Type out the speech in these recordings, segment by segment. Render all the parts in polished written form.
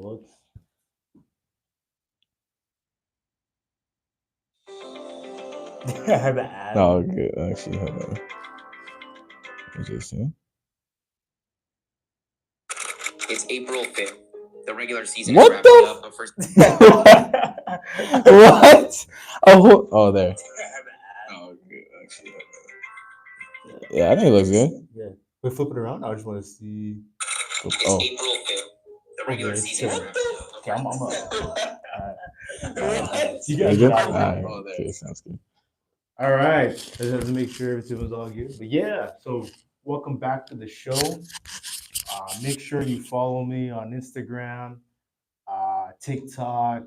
looks. The ad. Oh, good. Actually, hold on. Let me just see. It's April 5th. The regular season What is wrapping the- up. But first, What? Oh, there. Oh, good. Actually, hold on. Yeah, I think it looks good. Yeah. Wait, flip it around. I just want to see. it's Oh, April 5th. The regular Okay, season is sure. wrapping up. Okay, I'm up. You is guys it? get out of Alright, here. okay, sounds good. All right. Let's have to make sure everything was all good. But yeah, so welcome back to the show. Make sure you follow me on Instagram, TikTok.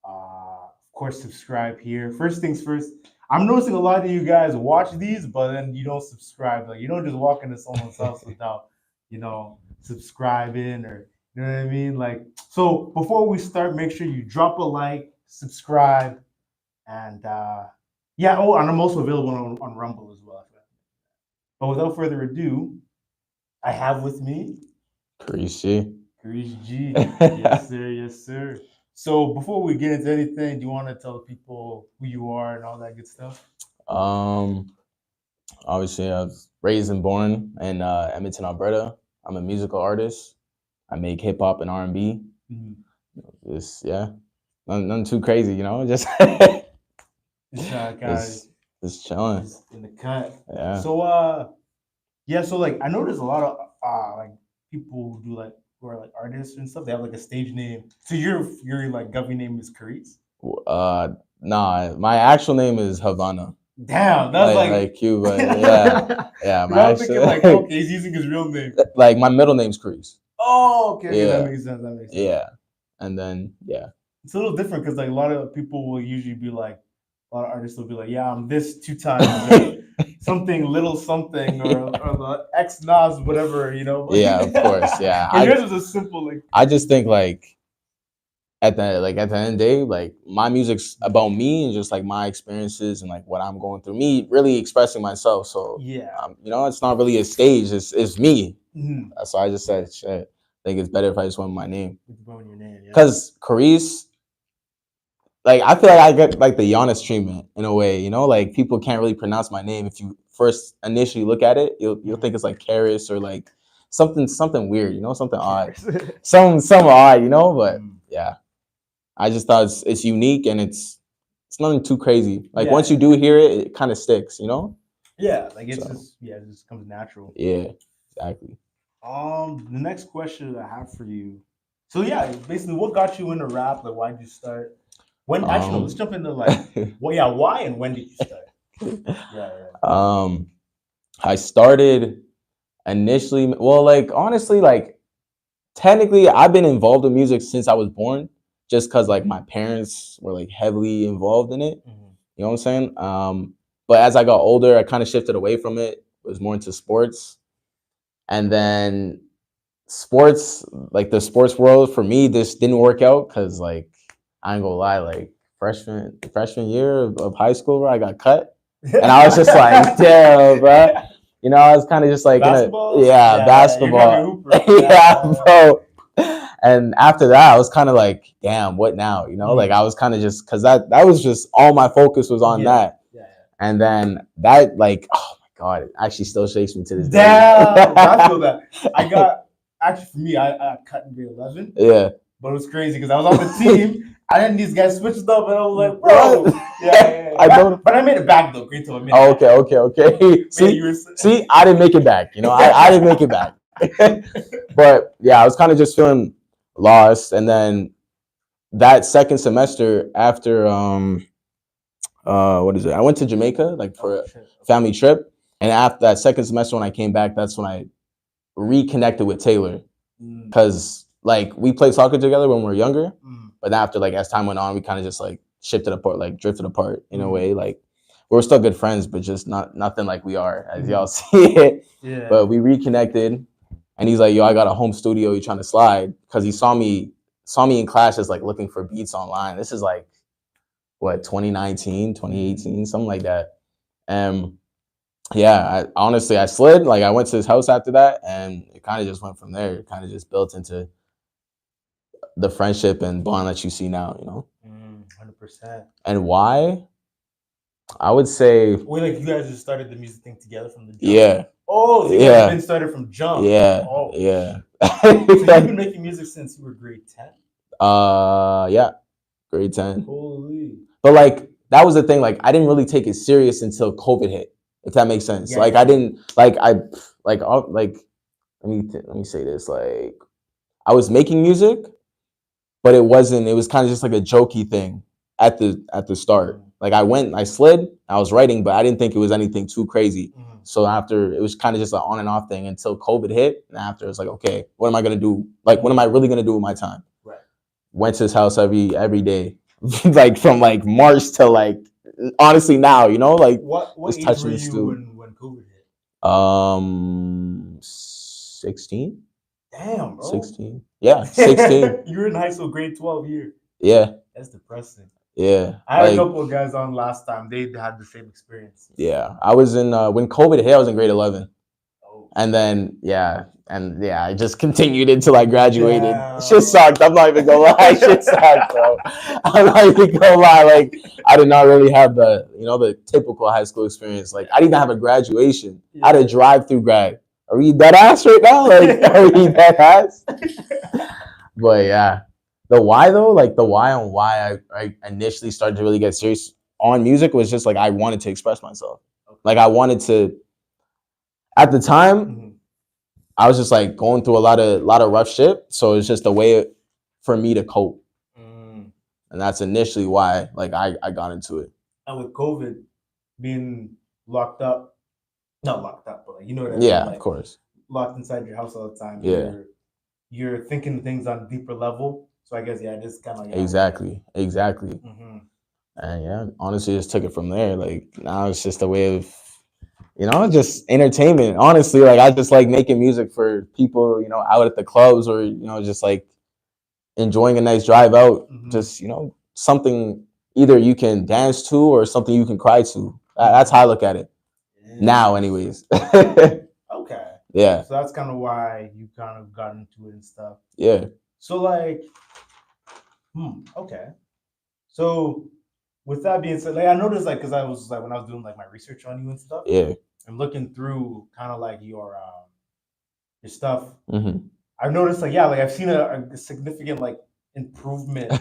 Of course, subscribe here. First things first, I'm noticing a lot of you guys watch these, but then you don't subscribe. Like you don't just walk into someone's house without, subscribing or you know what I mean. Like so, before we start, make sure you drop a like, subscribe, and yeah. Oh, and I'm also available on Rumble as well. But without further ado, I have with me Karisse G. Karisse G. Yes, sir. Yes, sir. So before we get into anything, do you want to tell people who you are and all that good stuff? Obviously, I was raised and born in Edmonton, Alberta. I'm a musical artist. I make hip hop and R&B. Mm-hmm. Just nothing too crazy, just just chilling. Just in the cut. Yeah. So so like I noticed a lot of like people who do like who are like artists and stuff. They have like a stage name. So your like government name is Karisse? Nah, my actual name is Havana. Damn, that's like Cuba. Yeah. I'm thinking like, okay, he's using his real name. Like my middle name's Karisse. Oh, okay, Yeah. that makes sense. Yeah, and then it's a little different because like a lot of people will usually be like, a lot of artists will be like, yeah, I'm this 2 times, or something little something, or the X Nas whatever, Yeah, of course, yeah. But yours is a simple like. I just think like at the end of the day, like my music's about me and just like my experiences and like what I'm going through. Me really expressing myself. So Yeah, it's not really a stage. It's me. mm-hmm. So I just said, shit. I think it's better if I just went with my name. Your name, because Karisse, like I feel like I get like the honest treatment in a way, like people can't really pronounce my name. If you first initially look at it, you'll think it's like Karisse or like something weird, something odd, some odd, but yeah, I just thought it's unique and it's nothing too crazy. Like once you do hear it, it kind of sticks, Yeah, like it just comes natural. Yeah, exactly. The next question that I have for you. So yeah, basically, what got you into rap? Like, why'd you start? When actually, no, let's jump into like, why and when did you start? I started initially. Well, like honestly, like technically, I've been involved in music since I was born. Just because like my parents were like heavily involved in it. Mm-hmm. You know what I'm saying? But as I got older, I kind of shifted away from it. Was more into sports. And then sports, like the sports world for me, this didn't work out because like I ain't gonna lie, like freshman year of high school, bro, I got cut. And I was just like, damn, bro. I was kind of just like basketball? Basketball. Yeah, bro. And after that, I was kind of like, damn, what now? Like I was kind of just because that was just all my focus was on that. Yeah. And then that, like, oh my god, it actually still shakes me to this day. Damn, I feel that. I got actually for me, I cut in grade 11. Yeah. But it was crazy because I was on the team. And then these guys switched up, and I was like, bro. Yeah. But I made it back though. Great to admit. Oh, okay. See, I didn't make it back. I didn't make it back. But yeah, I was kind of just feeling lost. And then that second semester after what is it? I went to Jamaica like for a family trip. And after that second semester when I came back, that's when I reconnected with Taylor. Because like we played soccer together when we were younger. But after like as time went on, we kind of just like shifted apart, like drifted apart in a way. Like we were still good friends, but just nothing like we are as y'all see it. Yeah. But we reconnected, and he's like, "Yo, I got a home studio. You trying to slide?" Because he saw me in class just like looking for beats online. This is like what 2019, 2018, something like that. Yeah, I slid. Like I went to his house after that, and it kind of just went from there. It kind of just built into the friendship and bond that you see now, you know. 100%. And why? I would say, Wait, like you guys just started the music thing together from the jump? yeah. Oh, so you guys been started from jump. Yeah. Oh. Yeah. So you've been making music since you were grade 10? Yeah. Grade 10. Holy. But like that was the thing. Like I didn't really take it serious until COVID hit. If that makes sense. Yeah, like yeah. I didn't like let me say this. Like I was making music, but it wasn't. It was kind of just like a jokey thing at the start. Like I slid. I was writing, but I didn't think it was anything too crazy. So after it was kind of just an on and off thing until COVID hit. And after it's like, okay, what am I gonna do? Like, what am I really gonna do with my time? Right. Went to his house every day, like from like March to like honestly now, you know, like what just age touching were the you stew. when COVID hit? 16. Damn, bro. 16. Yeah, 16. You were in high school, grade 12 year. Yeah. That's depressing. Yeah. I had a couple of guys on last time. They had the same experience. Yeah. I was in when COVID hit, I was in grade 11. Oh. And then I just continued until I graduated. Damn. Shit sucked. I'm not even gonna lie. Shit sucked, bro. I'm not even gonna lie. Like I did not really have the typical high school experience. Like I didn't even have a graduation. I had a drive-through grad. Are we dead ass right now? Like are we dead ass? But yeah. The why though, like the why on why I initially started to really get serious on music was just like I wanted to express myself. Like I wanted to. At the time, I was just like going through a lot of rough shit, so it's just a way for me to cope, and that's initially why like I got into it. And with COVID being locked up, not locked up, but like you know what I mean? Yeah, like, of course. Locked inside your house all the time. Yeah, you're thinking things on a deeper level. So I guess just kind of like exactly. And yeah, honestly, just took it from there. Like now it's just a way of, just entertainment. Honestly, like I just like making music for people, out at the clubs or just like enjoying a nice drive out. Just something either you can dance to or something you can cry to. That's how I look at it now, anyways. Okay. Yeah. So that's kind of why you kind of got into it and stuff. Yeah. So like, okay. So with that being said, like I noticed like because I was like when I was doing like my research on you and stuff. Yeah. I'm looking through kind of like your stuff. I've noticed like I've seen a significant like improvement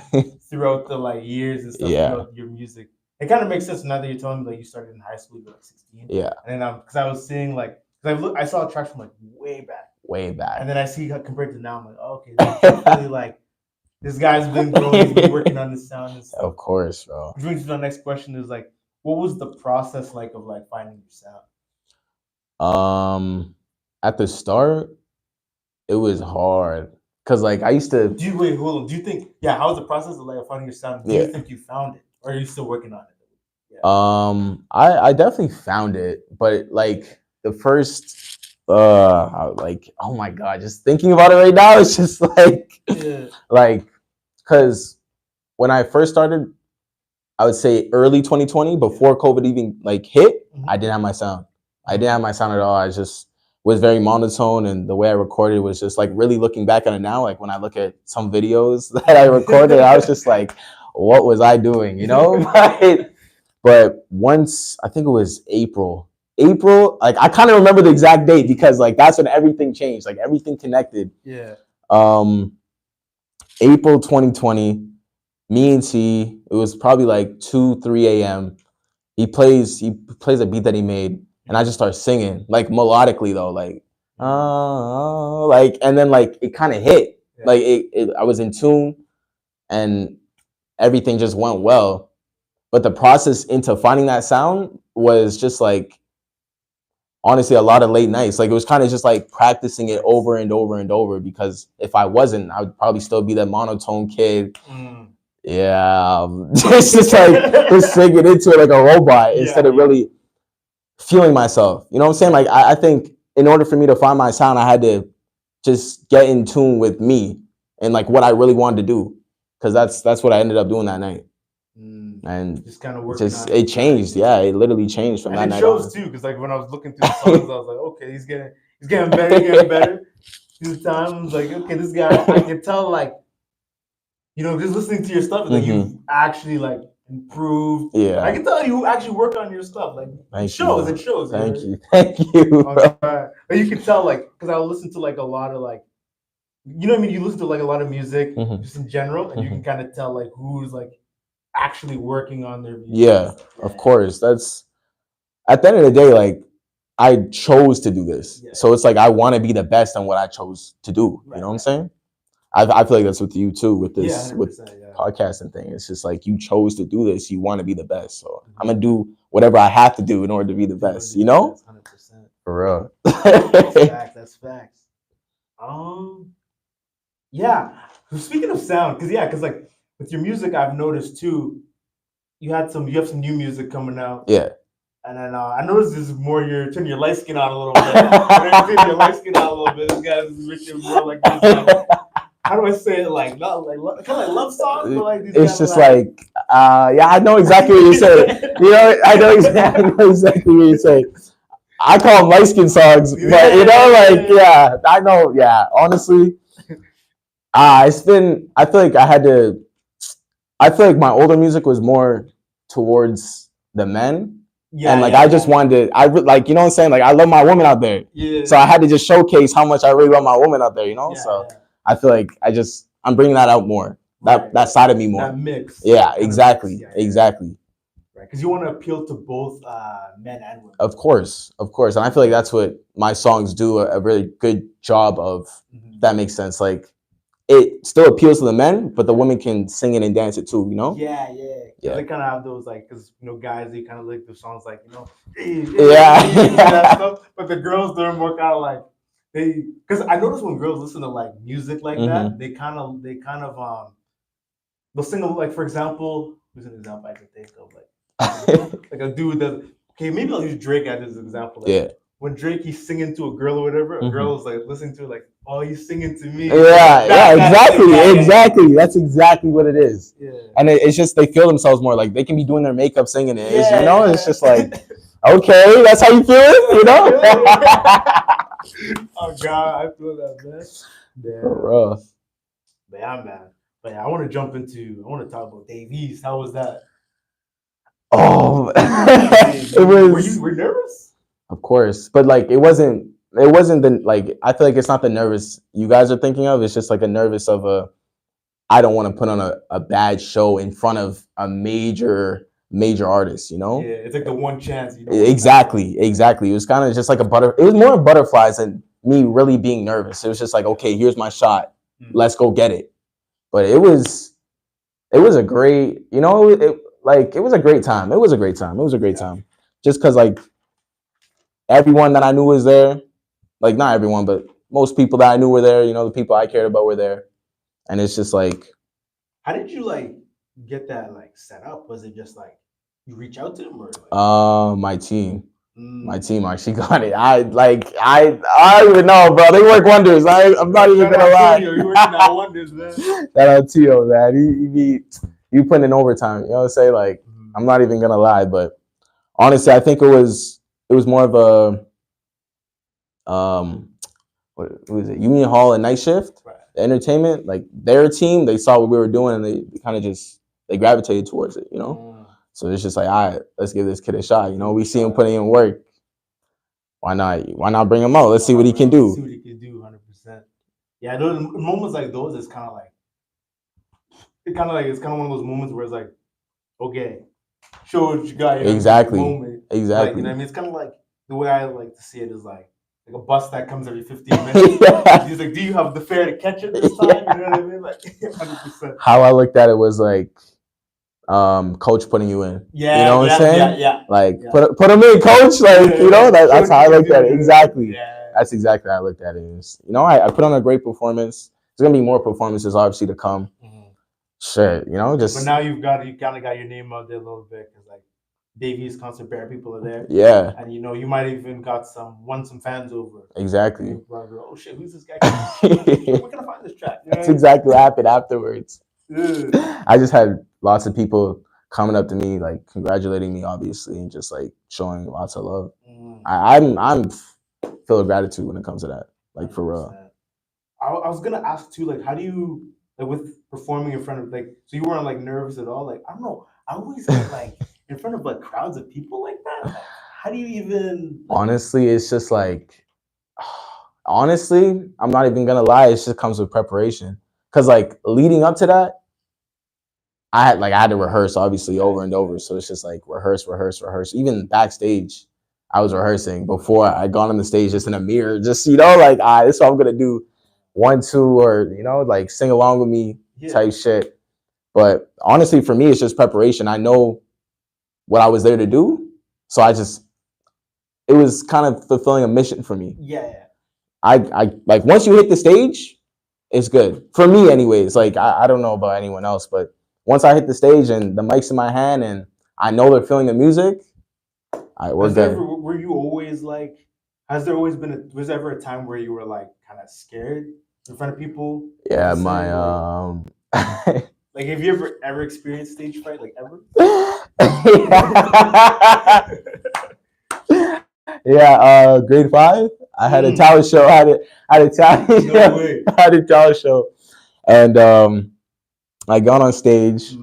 throughout the like years and stuff throughout your music. It kind of makes sense now that you're telling me like you started in high school, you were like 16. Yeah. And then because I was seeing like I saw a track from like way back. And then I see how compared to now, I'm like, oh, okay, this really like this guy's been growing, he's been working on this sound and stuff. Of course, bro. Which brings me to the next question is like, what was the process like of like finding your sound? At the start, it was hard because like I used to. Wait, hold on. Do you think how was the process of like finding your sound? Do you think you found it, or are you still working on it? Yeah. I definitely found it, but like the first, like oh my god, just thinking about it right now, it's just like, like, because when I first started, I would say early 2020, before COVID even like hit, I didn't have my sound. I didn't have my sound at all. I just was very monotone, and the way I recorded was just like really looking back on it now. Like when I look at some videos that I recorded, I was just like, what was I doing? But once, I think it was April, like I kind of remember the exact date because like that's when everything changed, like everything connected. Yeah. April 2020, me and T, it was probably like 2-3 a.m. He plays a beat that he made. And I just start singing, like melodically though, like, like, and then like it kind of hit, like I was in tune, and everything just went well. But the process into finding that sound was just like, honestly, a lot of late nights. Like it was kind of just like practicing it over and over and over, because if I wasn't, I would probably still be that monotone kid. Yeah, it's just like just singing into it like a robot instead of really feeling myself. You know what I'm saying? Like I think in order for me to find my sound, I had to just get in tune with me and like what I really wanted to do, because that's what I ended up doing that night. And just kind of working. It changed. Yeah, it literally changed from that night. It shows too, because like when I was looking through the songs, I was like, okay, he's getting better, getting better. Through time, I was like, okay, this guy, I can tell like you know, just listening to your stuff, like you've actually like improved. Yeah. I can tell you actually work on your stuff. Like it shows. Bro. It shows. Thank know? you. Thank you. Bro. But you can tell, like, because I listen to like a lot of like, you know what I mean? You listen to like a lot of music just in general, and you can kind of tell like who's like actually working on their music. Yeah, of course. That's at the end of the day, like I chose to do this. Yeah. So it's like I want to be the best on what I chose to do. You know what I'm saying? I feel like that's with you too, with this with podcasting thing. It's just like you chose to do this, you want to be the best. So I'm gonna do whatever I have to do in order to be the best, you know? 100%. For real. That's facts. Yeah. So speaking of sound, because like with your music, I've noticed too, you have some new music coming out. Yeah. And then I noticed this is more you're turning your light skin on a little bit. Turning your light skin on a little bit. This guy is making more like this. How do I say it? Like not like kind of like love songs, but like these. It's just like yeah, I know exactly what you're saying. You know, I know exactly what you're saying. I call them light skin songs, but you know, like yeah, I know. Yeah, honestly, it's been. I feel like I feel like my older music was more towards the men. Yeah, and like I just wanted to, like, you know what I'm saying? Like I love my woman out there. Yeah. So I had to just showcase how much I really love my woman out there, you know? So I feel like I'm bringing that out more. That side of me more. That mix. Yeah, exactly. Mix. Yeah, exactly. Right. Because you want to appeal to both men and women. Of course. And I feel like that's what my songs do a really good job of. If that makes sense. Like it still appeals to the men, but the women can sing it and dance it too, you know? Yeah. They kind of have those, like, because, you know, guys, they kind of like the songs, like, you know, that stuff. But the girls, they're more kind of like, because I notice when girls listen to, like, music like that, they kind of, they'll sing, like, for example, who's an example I can think of? Like a dude that, okay, maybe I'll use Drake as an example. Like, when Drake, he's singing to a girl or whatever, a girl is like listening to it, like, oh, he's singing to me. Yeah, exactly. That's exactly what it is. Yeah. And it's just they feel themselves more, like they can be doing their makeup singing it. You know, it's just like, okay, that's how you feel it, you know? Oh God, I feel that, man. Yeah. Rough. Man. But yeah, I want to talk about Davies. How was that? Oh, it was. Were you nervous? Of course, but like it wasn't the, like, I feel like it's not the nervous you guys are thinking of. It's just like a nervous of I don't want to put on a bad show in front of a major artist, you know? Yeah, it's like the one chance. You know, exactly. It was kind of just like it was more butterflies than me really being nervous. It was just like, okay, here's my shot. Let's go get it. But it was a great, you know, it was a great time. It was a great time. Just because like everyone that I knew was there. Like not everyone, but most people that I knew were there. You know, the people I cared about were there. And it's just like, how did you like get that like set up? Was it just like you reach out to them or like... my team actually got it. I don't even know, bro. They work wonders. I'm not even gonna lie. You working out wonders, man. Shout out to you, man. You putting in overtime. You know what I'm saying? Like I'm not even gonna lie, but honestly, I think it was more of a what was it? Union Hall and Night Shift, right. The entertainment, like their team, they saw what we were doing and they kind of they gravitated towards it, you know? So it's just like, all right, let's give this kid a shot. You know, we see him putting in work. Why not bring him out? Let's see what he can do. See what he can do, 100%. Yeah, those moments like those is kind of like, it's kind of one of those moments where it's like, okay, show what you got. You know, exactly. Like, you know what I mean? It's kind of like, the way I like to see it is like a bus that comes every 15 minutes. He's like, do you have the fare to catch it this time? You know what I mean? Like 100%. How I looked at it was like, coach putting you in. Yeah. You know what I'm saying? Yeah. Like put him in, coach. Like, you know, that's how I looked at it. Exactly. Yeah. That's exactly how I looked at it. You know, I put on a great performance. There's gonna be more performances obviously to come. Shit, you know, just. But now you kind of got your name out there a little bit because like Davies concert, Bear people are there. Yeah. And you know, you might even won some fans over. Exactly. Oh shit, who's this guy? Where can I find this track? You know? That's exactly what happened afterwards. I just had lots of people coming up to me, like congratulating me, obviously, and just like showing lots of love. I'm full of gratitude when it comes to that. Like 100%. For real. I was gonna ask too, like, how do you like with performing in front of like, so you weren't like nervous at all? Like, I don't know. I always get like in front of like crowds of people like that. Like, how do you even? Like, honestly, it's just like, honestly, I'm not even gonna lie. It just comes with preparation. Cause like leading up to that, I had to rehearse obviously over and over. So it's just like rehearse. Even backstage, I was rehearsing before I got on the stage, just in a mirror, just like, this is what I'm gonna do, 1, 2, or like sing along with me type shit. But honestly, for me, it's just preparation. I know what I was there to do, so it was kind of fulfilling a mission for me. Yeah. I like once you hit the stage, it's good for me, anyways. Like I don't know about anyone else, but once I hit the stage and the mic's in my hand and I know they're feeling the music, we're good. Were you always like? Has there always been was there ever a time where you were like kind of scared in front of people? Yeah, Like, have you ever experienced stage fright? Like, ever? Yeah, grade 5. I had a talent show. I had a talent show, and I got on stage,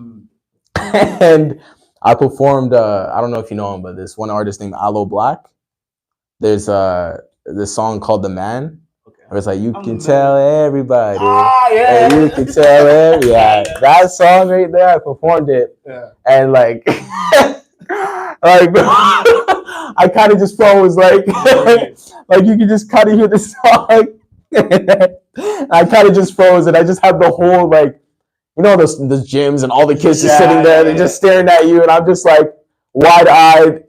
and I performed. I don't know if you know him, but there's one artist named Alot. There's this song called "The Man." Where it's like, you can tell everybody. You can tell that song right there, I performed it. Yeah. And like, I kind of just froze, like you can just kind of hear the song. I kind of just froze, and I just have the whole, like, the gyms and all the kids just sitting there, they're just staring at you, and I'm just like wide-eyed,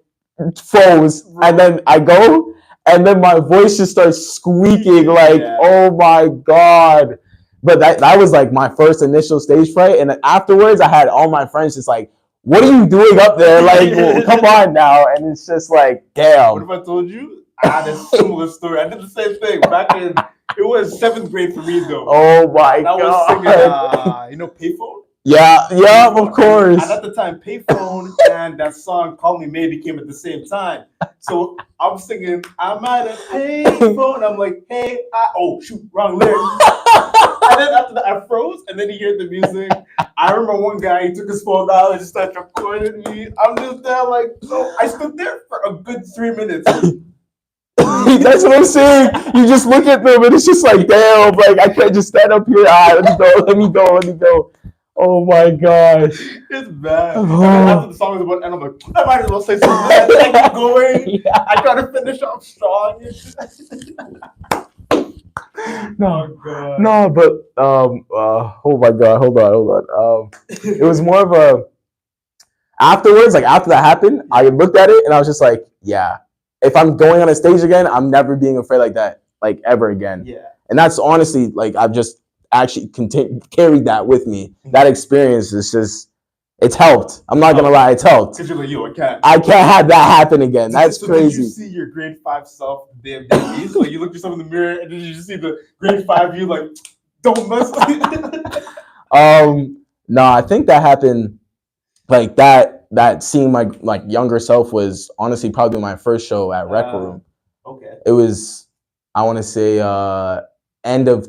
froze, and then I go, and then my voice just starts squeaking, like, oh my God. But that was like my first initial stage fright. And then afterwards, I had all my friends just like, what are you doing up there? Like, well, come on now. And it's just like, damn. What if I told you? I had a similar story. I did the same thing back in, it was 7th grade for me though. Oh my God. I was singing, Payphone? Yeah, of course. And at the time, Payphone and that song Call Me Maybe came at the same time. So I'm singing, I'm at a payphone. I'm like, hey, oh shoot, wrong lyric. And then after that, I froze, and then you hear the music. I remember one guy, he took his phone out and just started recording me. I'm just there like, so I stood there for a good 3 minutes. That's what I'm saying. You just look at them, and it's just like, damn, like I can't just stand up here. Let me go. Oh my gosh. It's bad. And then after the song is about, and I'm like, I might as well say something. I keep going. Yeah. I try to finish off strong. No, but oh my God, hold on. It was more of a afterwards, like after that happened, I looked at it and I was just like, yeah, if I'm going on a stage again, I'm never being afraid like that, like ever again. Yeah. And that's honestly, like, I've just actually carried that with me. That experience is just, it's helped. I'm not gonna lie, it's helped. Because you're like, yo, I can't have that happen again. That's crazy. Did you see your grade 5 self the day of DMVs? Like, you looked yourself in the mirror and then you just see the grade 5 you, like, don't mess with it. No, I think that happened, like that seeing my like younger self was honestly probably my first show at Recroom. Okay. It was, I want to say end of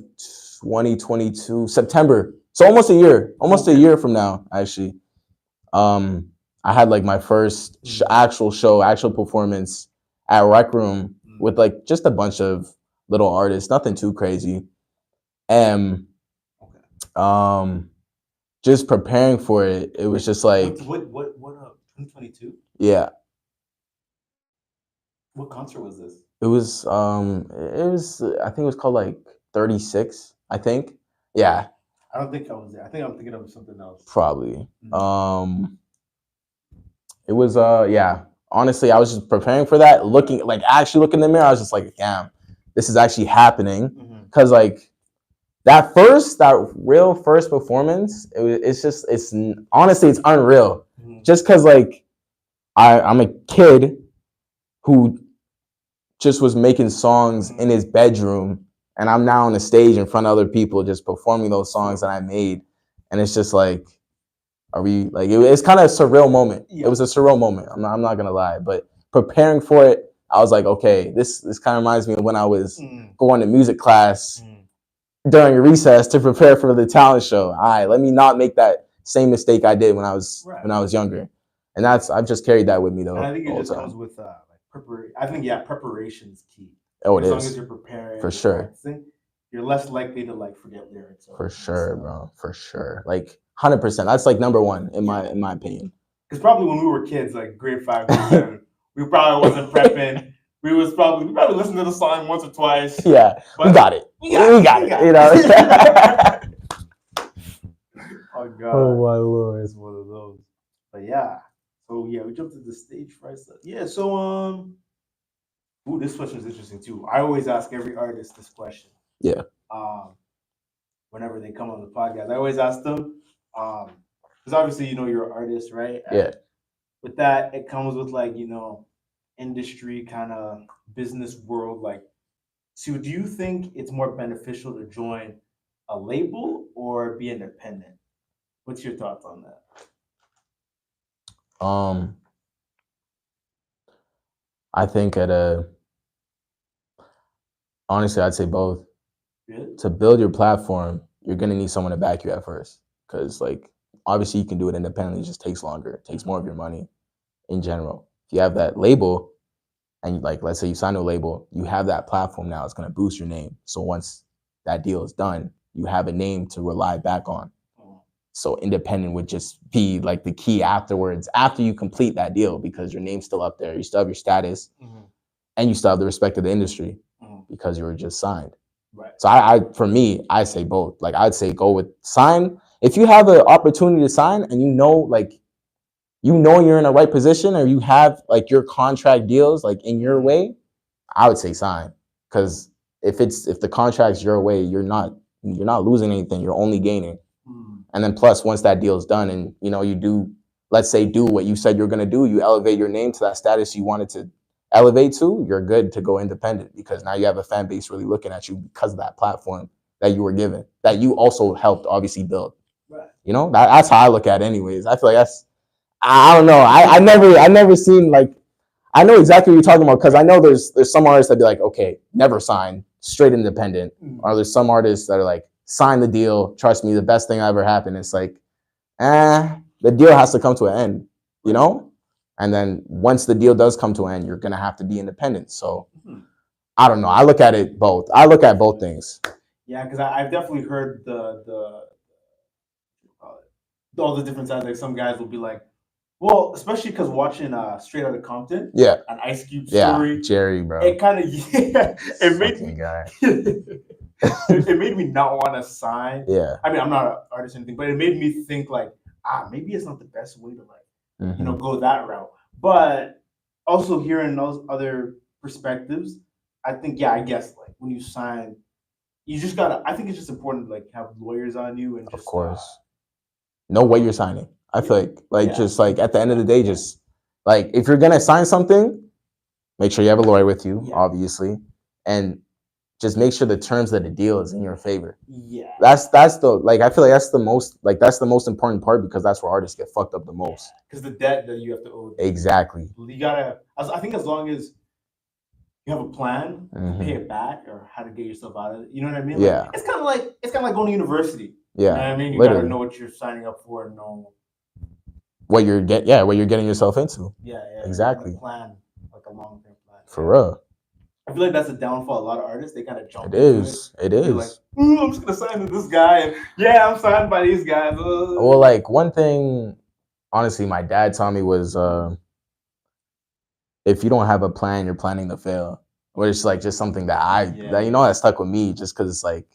2022, September. So almost a year from now, actually. I had like my first actual performance at Recroom with like just a bunch of little artists, nothing too crazy. And just preparing for it, it was just like, what 2022? Yeah. What concert was this? It was I think it was called like 36, I think. Yeah. I don't think I was there. I think I'm thinking of something else. Probably. It was yeah. Honestly, I was just preparing for that, actually looking in the mirror. I was just like, damn, this is actually happening. Cause like that real first performance, it's honestly, it's unreal. Just cause like I'm a kid who just was making songs in his bedroom, and I'm now on the stage in front of other people just performing those songs that I made. And it's just like, are we like, it's kind of a surreal moment. Yeah. It was a surreal moment. I'm not gonna lie, but preparing for it, I was like, okay, this kind of reminds me of when I was going to music class during recess to prepare for the talent show. All right, let me not make that same mistake I did when I was younger. And I've just carried that with me though. And I think it just comes with like preparation. I think preparation is key. Oh, it is. As long as you're preparing, for sure. Practicing, you're less likely to like forget lyrics. For sure, bro. For sure. Like 100%. That's like number one in my opinion. Because probably when we were kids, like grade 5, grade 7, we probably wasn't prepping. We probably listened to the song once or twice. Yeah, we got it. We got it. You know. Oh God. Oh my Lord. It's one of those. But yeah. So yeah, we jumped to the stage fright stuff. Yeah. So ooh, this question is interesting too. I always ask every artist this question. Yeah. Whenever they come on the podcast, I always ask them. Because obviously, you're an artist, right? And yeah. With that, it comes with like, industry kind of business world. Like, so do you think it's more beneficial to join a label or be independent? What's your thoughts on that? I think honestly, I'd say both. Really? To build your platform, you're gonna need someone to back you at first, because like obviously you can do it independently. It just takes longer. It takes more of your money in general. If you have that label, and like let's say you sign a label, you have that platform now. It's gonna boost your name. So once that deal is done, you have a name to rely back on. So independent would just be like the key afterwards, after you complete that deal, because your name's still up there. You still have your status, and you still have the respect of the industry because you were just signed. Right. So for me, I say both. Like I'd say go with sign. If you have an opportunity to sign and you're in the right position, or you have like your contract deals like in your way, I would say sign. Because if the contract's your way, you're not losing anything. You're only gaining. And then plus, once that deal is done and you do, let's say, do what you said you're gonna do, you elevate your name to that status you wanted to elevate to, you're good to go independent, because now you have a fan base really looking at you because of that platform that you were given, that you also helped obviously build. Right. That's how I look at it anyways. I feel like I don't know. I never seen, like, I know exactly what you're talking about, because I know there's some artists that be like, okay, never sign, straight independent. Or there's some artists that are like, sign the deal, trust me, the best thing ever happened. It's like, the deal has to come to an end, And then once the deal does come to an end, you're gonna have to be independent. So I don't know. I look at it both. I look at both things. Yeah, because I've definitely heard all the different sides. Like some guys will be like, well, especially because watching Straight Outta Compton, an Ice Cube story, Jerry, bro, it kind of it made me it made me not want to sign. Yeah, I mean, I'm not an artist or anything, but it made me think like, maybe it's not the best way to like, go that route. But also hearing those other perspectives, I think, I guess like when you sign, you just gotta. I think it's just important to like have lawyers on you and just, of course, know what you're signing. I feel like just like at the end of the day, just like if you're gonna sign something, make sure you have a lawyer with you, obviously, and just make sure the terms of the deal is in your favor. Yeah, that's the like. I feel like that's the most important part, because that's where artists get fucked up the most. Because the debt that you have to owe. Exactly. You gotta. I think as long as you have a plan to pay it back or how to get yourself out of it, you know what I mean? Yeah. Like, it's kind of like going to university. Yeah. You know what I mean? You gotta know what you're signing up for and know what you're getting yourself into. Yeah. Exactly. Plan, like a long-term plan. For real. I feel like that's a downfall. A lot of artists, they kind of jump. It is. They're like, I'm just gonna sign to this guy, and I'm signed by these guys. Well, like one thing, honestly, my dad taught me was, if you don't have a plan, you're planning to fail. Or it's like just something that that stuck with me, just because it's like,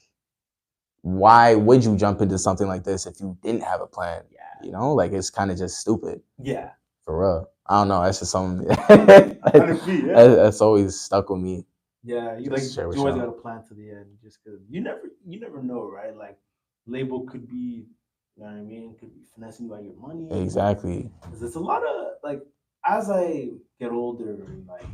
why would you jump into something like this if you didn't have a plan? Yeah. Like it's kind of just stupid. Yeah. For real. I don't know. That's just something that's always stuck with me. Yeah, you always got a plan to the end, just because you never know, right? Like label could be, you know what I mean, could be finessing you out your money. Exactly. Because it's a lot of like, as I get older and like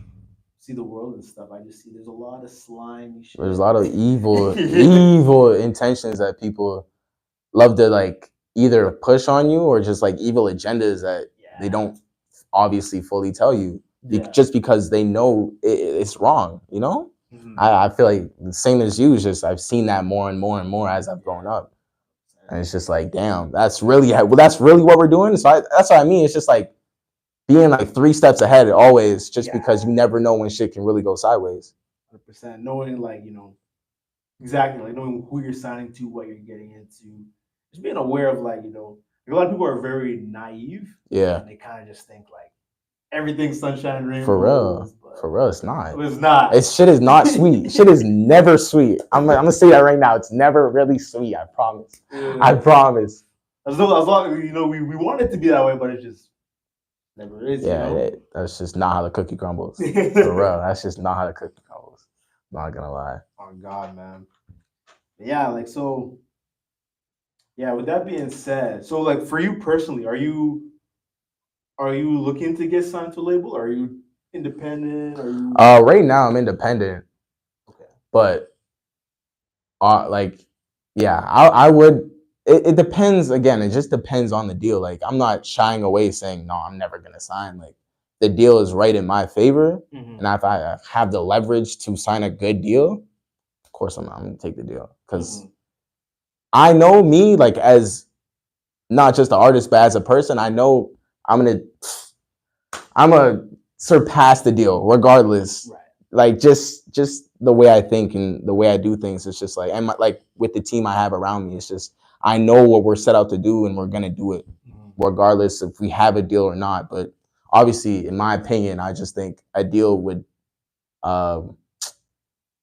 see the world and stuff, I just see there's a lot of slimy shit. There's a lot of evil intentions that people love to like either push on you, or just like evil agendas that they don't obviously fully tell you, just because they know it's wrong, I feel like the same as you. Is just I've seen that more and more and more as I've grown up, and it's just like, damn, that's really what we're doing. So that's what I mean. It's just like being like 3 steps ahead always, just because you never know when shit can really go sideways. 100%. Knowing like exactly like knowing who you're signing to, what you're getting into, just being aware of like a lot of people are very naive. Yeah, and they kind of just think like everything's sunshine and rainbows. For real, it's not. It's not. Shit is not sweet. Shit is never sweet. I'm gonna say that right now. It's never really sweet. I promise. Yeah. I promise. As long we want it to be that way, but it just never is. Yeah, that's just not how the cookie crumbles. For real, that's just not how the cookie crumbles. Not gonna lie. Oh God, man. Yeah, like so. Yeah, with that being said, so like for you personally, are you looking to get signed to a label? Are you independent? Are you? Right now I'm independent. Okay. But, like, yeah, I would. It depends. Again, it just depends on the deal. Like, I'm not shying away saying no. I'm never gonna sign. Like, the deal is right in my favor, and if I have the leverage to sign a good deal, of course I'm gonna take the deal because I know me, like, as not just an artist, but as a person, I know I'm gonna surpass the deal regardless. Right. Like just the way I think and the way I do things, it's just like, and like with the team I have around me, it's just I know what we're set out to do and we're gonna do it regardless if we have a deal or not. But obviously, in my opinion, I just think a deal would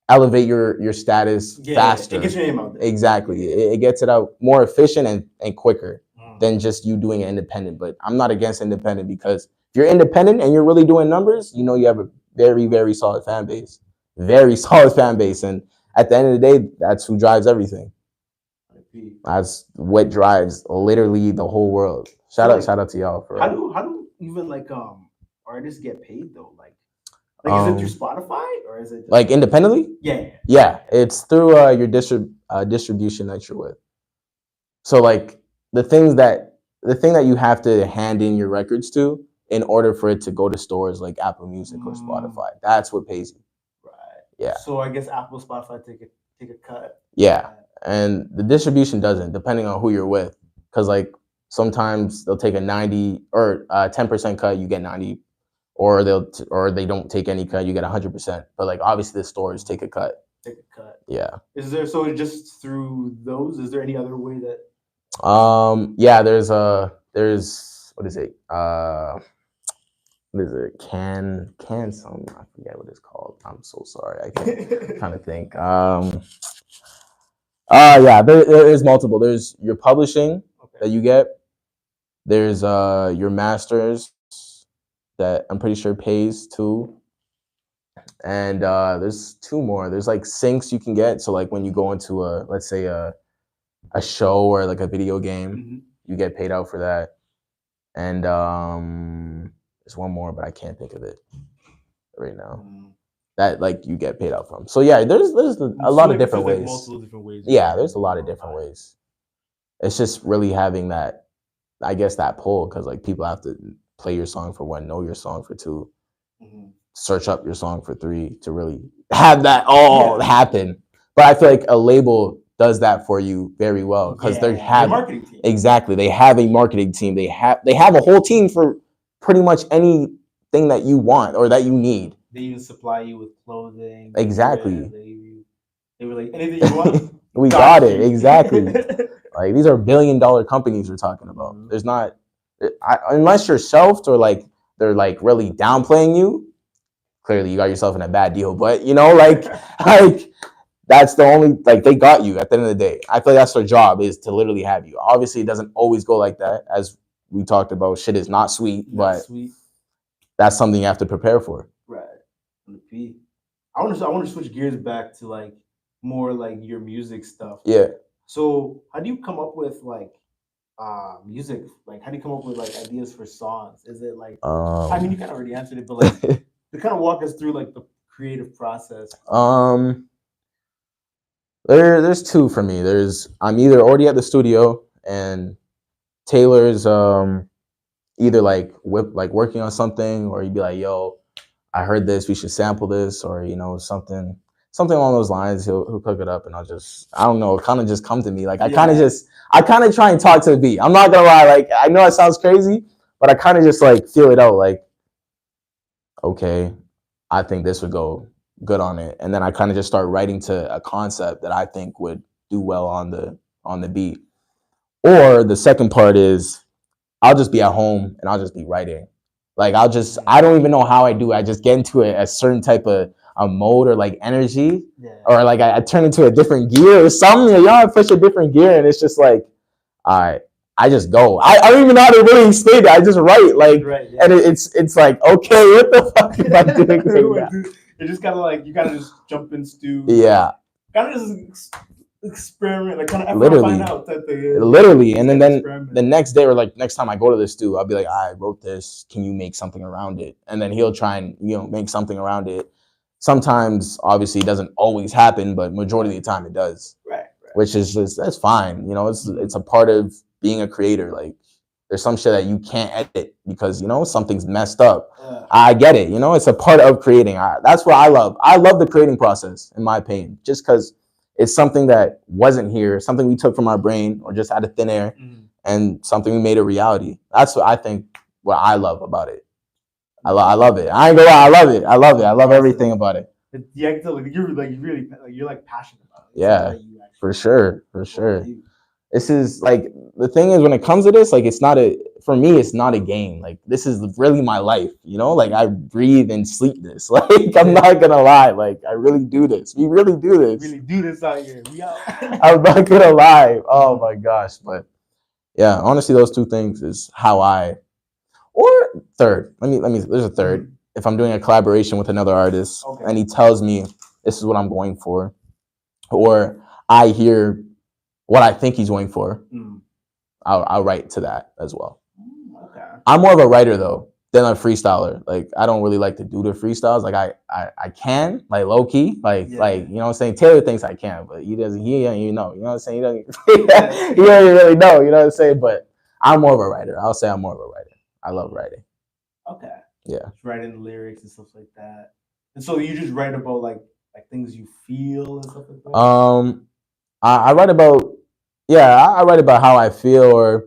elevate your status faster. It gets your name out there. Exactly. It gets it out more efficient and quicker than just you doing it independent. But I'm not against independent because if you're independent and you're really doing numbers, you have a very, very solid fan base. Very solid fan base. And at the end of the day, that's who drives everything. That's what drives literally the whole world. Shout out to y'all for how do even like artists get paid though? Like is it through Spotify or is it just like independently? Yeah, it's through your distribution that you're with. So like the thing that you have to hand in your records to in order for it to go to stores like Apple Music or Spotify, that's what pays you. Right. Yeah. So I guess Apple, Spotify take a cut. Yeah, and the distribution doesn't, depending on who you're with, because like sometimes they'll take a 90 or 10% cut, you get 90. Or they don't take any cut, you get 100%. But like obviously the stores take a cut. Yeah. Is there just through those? Is there any other way that? Yeah. There's what is it? What is it? Can something? I forget what it's called. I'm so sorry. I can't kind of think. Yeah. There is multiple. There's your publishing that you get. There's your masters that I'm pretty sure pays too. And there's 2 more. There's like syncs you can get. So like when you go into let's say a show or like a video game, you get paid out for that. And there's 1 more, but I can't think of it right now. That like you get paid out from. So yeah, there's a lot of different ways. Multiple different ways. Yeah, there's a lot of different ways. It's just really having that, I guess, that pull, because like people have to play your song for 1, know your song for 2, search up your song for 3 to really have that all happen. But I feel like a label does that for you very well because they have marketing team. Exactly. They have a marketing team. They have a whole team for pretty much anything that you want or that you need. They even supply you with clothing. Exactly. They were like, anything you want, we got it. Exactly. Like these are billion-dollar companies we're talking about. There's not, unless you're shelved or like they're like really downplaying you. Clearly, you got yourself in a bad deal. But like that's the only, like, they got you at the end of the day. I feel like that's their job, is to literally have you. Obviously, it doesn't always go like that, as we talked about. Shit is not sweet, but that's something you have to prepare for. Right. I want to switch gears back to like more like your music stuff. Yeah. So how do you come up with like music? Like how do you come up with like ideas for songs? Is it like I mean, you kind of already answered it, but like to kind of walk us through like the creative process. There's 2 for me. I'm either already at the studio and Taylor's either like working on something, or you'd be like, yo, I heard this, we should sample this, or something. something along those lines. He'll cook it up, and I don't know, it kind of just come to me. Like I Yeah. kind of try and talk to the beat. I'm not gonna lie, like I know it sounds crazy, but I kind of just like feel it out. Like, okay, I think this would go good on it, and then I kind of just start writing to a concept that I think would do well on the beat. Or the second part is I'll just be at home and I'll just be writing. Like I don't even know how I do it. I just get into a certain type of a mode or like energy, or like I turn into a different gear or something. Like, y'all push a different gear, and it's just like, all right, I just go. I don't even know how to really explain it. I just write, like, and it's like, okay, what the fuck am I doing right now? It's just kind of like you kind of just jump into kind of just experiment, like kind of literally, find out that literally, and then the next day or like next time I go to this dude, I'll be like, I wrote this. Can you make something around it? And then he'll try and make something around it. Sometimes, obviously, it doesn't always happen, but majority of the time it does. Right. Which is just that's fine. It's a part of being a creator. Like there's some shit that you can't edit because something's messed up. I get it. It's a part of creating. That's what I love. I love the creating process, in my opinion, just because it's something that wasn't here, something we took from our brain or just out of thin air, and something we made a reality. That's what I think. What I love about it. I love it. I ain't gonna lie. I love it. I love it. I love everything about it. Yeah, you're like passionate about it. Yeah, for sure. This is like the thing is when it comes to this, like for me, it's not a game. Like this is really my life, like I breathe and sleep this. Like I'm not gonna lie, like I really do this. We really do this. Really do this out here. We out. I'm not gonna lie. Oh my gosh, but yeah, honestly, those two things is how or third. Let me. There's a third. If I'm doing a collaboration with another artist, and he tells me this is what I'm going for, or I hear what I think he's going for, I'll write to that as well. Okay. I'm more of a writer though than a freestyler. Like I don't really like to do the freestyles. Like I can, like low key, like you know what I'm saying. Taylor thinks I can, but he doesn't. He don't even know. You know what I'm saying. He doesn't. He don't even really know. You know what I'm saying. But I'm more of a writer. I'll say I'm more of a writer. I love writing. Okay. Yeah. Just writing the lyrics and stuff like that. And so you just write about like things you feel and stuff like that. I write about, I write about how I feel or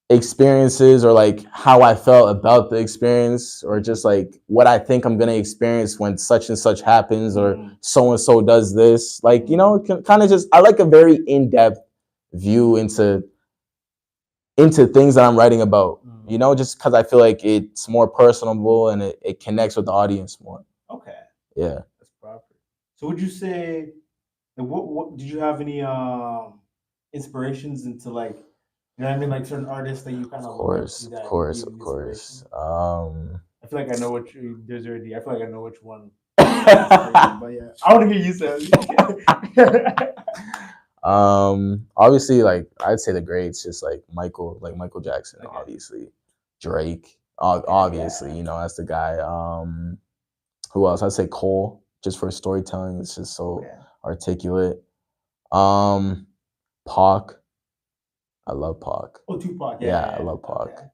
experiences or like how I felt about the experience or just like what I think I'm going to experience when such and such happens or so and so does this. Like, kind of just, I like a very in-depth view into things that I'm writing about, just because I feel like it's more personable and it connects with the audience more. Okay. Yeah. That's proper. So would you say, what did you have any inspirations into like, you know what I mean, like certain artists that you kind of Of course. I feel like I know I feel like I know which one. But yeah, I want to hear you say. Obviously, like I'd say the greats, just like Michael Jackson, obviously, Drake, obviously, that's the guy. Who else? I'd say Cole, just for storytelling. It's just so articulate. Pac. I love Pac. Oh, Tupac. Yeah, I love Pac. Okay.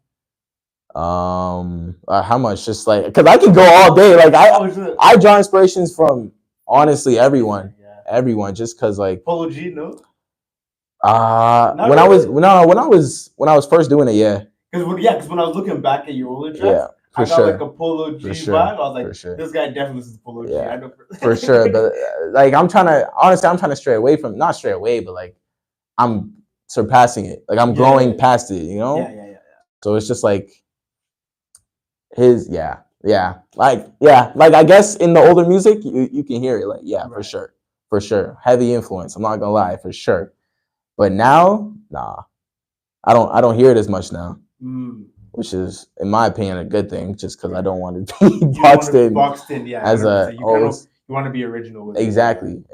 How much? Just like, cause I can go all day. Like I draw inspirations from honestly everyone. Everyone, just cause like Polo G, no. When I was first doing it, Because when I was looking back at your older tracks, I got like a Polo G vibe. I was like, this guy definitely listens to Polo G. I know for sure. But like I'm trying to stray away from, not stray away, but like I'm surpassing it. Like I'm growing past it, Yeah. So it's just like his, like I guess in the older music you can hear it, like for sure, heavy influence. I'm not gonna lie, for sure. But now, nah, I don't hear it as much now, which is, in my opinion, a good thing. Just because I don't want to be boxed in. As a you want to be original with exactly.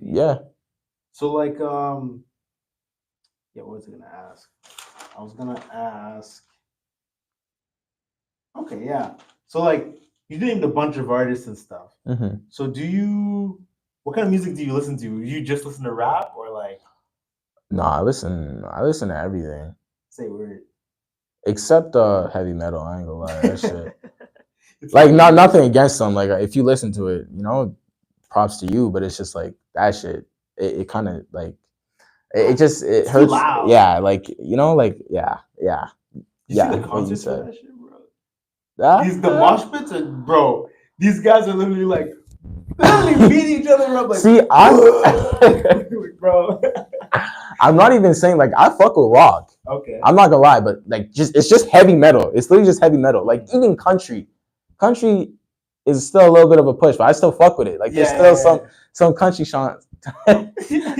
Yeah. So like what was I gonna ask? I was gonna ask. Okay, yeah. So like you named a bunch of artists and stuff. So what kind of music do you listen to? Do you just listen to rap or like? No, I listen to everything. Say word. Except heavy metal. I ain't gonna lie, that shit. It's like nothing against them. Like if you listen to it, you know, props to you. But it's just like that shit. It kind of like it just it It's too hurts. loud. Yeah, like you know, like yeah. You see the What you concerts for said. that shit, bro? The Ah. mosh pits are, bro. These guys are literally like literally beating each other up. Like, See, bro. I'm not even saying like I fuck with rock. Okay. I'm not gonna lie, but like it's just heavy metal. It's literally just heavy metal. Like even country is still a little bit of a push, but I still fuck with it. Like there's still some country songs,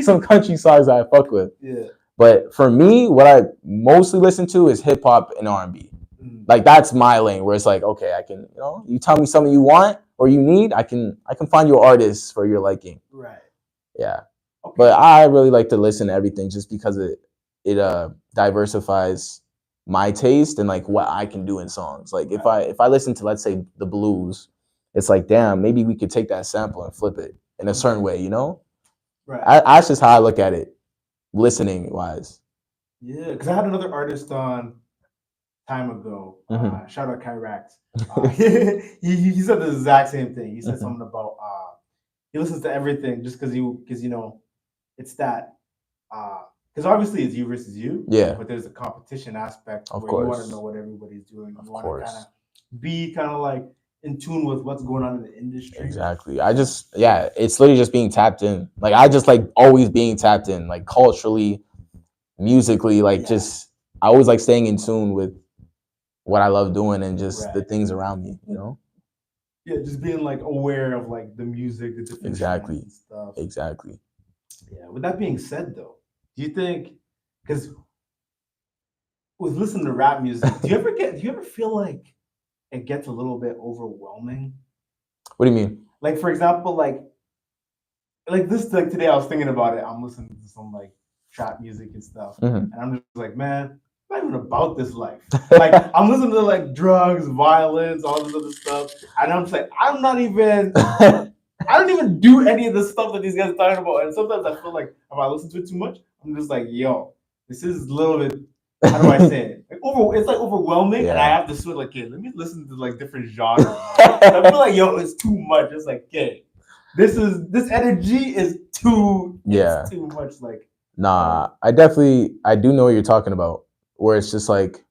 some country songs that I fuck with. Yeah. But for me, what I mostly listen to is hip hop and R&B. Like that's my lane where it's like, okay, I can, you know, you tell me something you want or you need, I can find you artists for your liking. Right. Yeah. Okay. But I really like to listen to everything just because it diversifies my taste and like what I can do in songs. Like if I listen to, let's say, the blues, it's like, damn, maybe we could take that sample and flip it in a certain way, you know? Right. That's just how I look at it, listening wise. Yeah, because I had another artist on time ago. Shout out Kyrax. He said the exact same thing. He said something about he listens to everything just because you know it's that because obviously it's you versus you. Yeah. But there's a competition aspect Of where course. you want to know what everybody's doing. You want to course. kind of be kind of like in tune with what's going on in the industry. Exactly. It's literally just being tapped in. Like I just like always being tapped in, like culturally, musically, like just I always like staying in tune with what I love doing and just the things around me, you know? Yeah, just being like aware of like the music, the different Exactly. and stuff. Exactly. Yeah. With that being said, though, do you think because with listening to rap music, do you ever feel like it gets a little bit overwhelming? What do you mean? Like for example, like this like today I was thinking about it. I'm listening to some like trap music and stuff, and I'm just like, man, I'm not even about this life. Like I'm listening to like drugs, violence, all this other stuff, and I'm just like, I'm not even. I don't even do any of the stuff that these guys are talking about. And sometimes I feel like if I listen to it too much, I'm just like, yo, this is a little bit, how do I say it? It's like overwhelming, and I have to switch like, okay, let me listen to like different genres. I feel like, yo, it's too much. It's like, okay, this energy is too much. Like, nah, I do know what you're talking about. Where it's just like,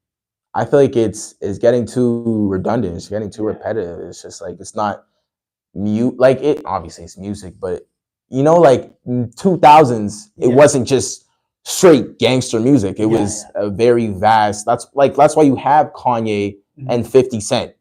I feel like it's getting too redundant. It's getting too repetitive. It's just like it's not like it. Obviously, it's music, but you know, like 2000s, it wasn't just straight gangster music. It was a very vast. That's why you have Kanye and 50 Cent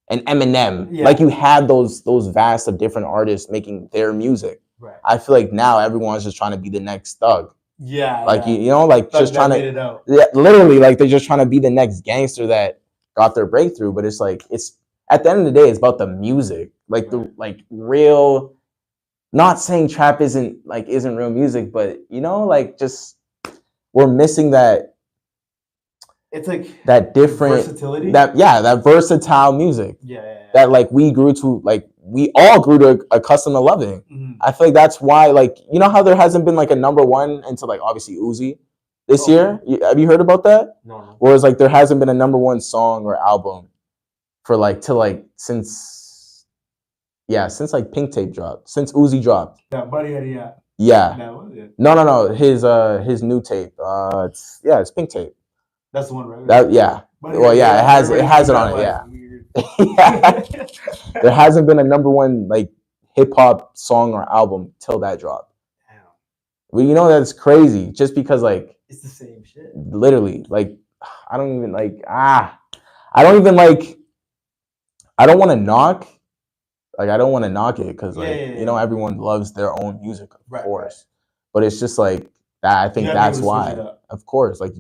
and Eminem. Like you had those vast of different artists making their music. Right. I feel like now everyone's just trying to be the next Thug. Yeah. Like you know, like Thug just trying made it out. literally, like they're just trying to be the next gangster that got their breakthrough. But it's like it's at the end of the day, it's about the music, like the like real. Not saying trap isn't real music, but you know, like just we're missing that. It's like that different versatility. That versatile music. That like we all grew to accustomed to loving. I feel like that's why, like, you know how there hasn't been like a number one until like obviously Uzi this year. Have you heard about that? No. Whereas like there hasn't been a number one song or album for like since like Pink Tape dropped, since Uzi dropped. That buddy had No. His new tape. It's Pink Tape. That's the one, right? It has it on it. There hasn't been a number one like hip hop song or album till that dropped. Damn. Well, you know that's crazy. Just because like it's the same shit. Literally, like I don't even like I don't want to knock. Like I don't want to knock it because you know everyone loves their own music, of course. But it's just like that. I think that's why. Of course, like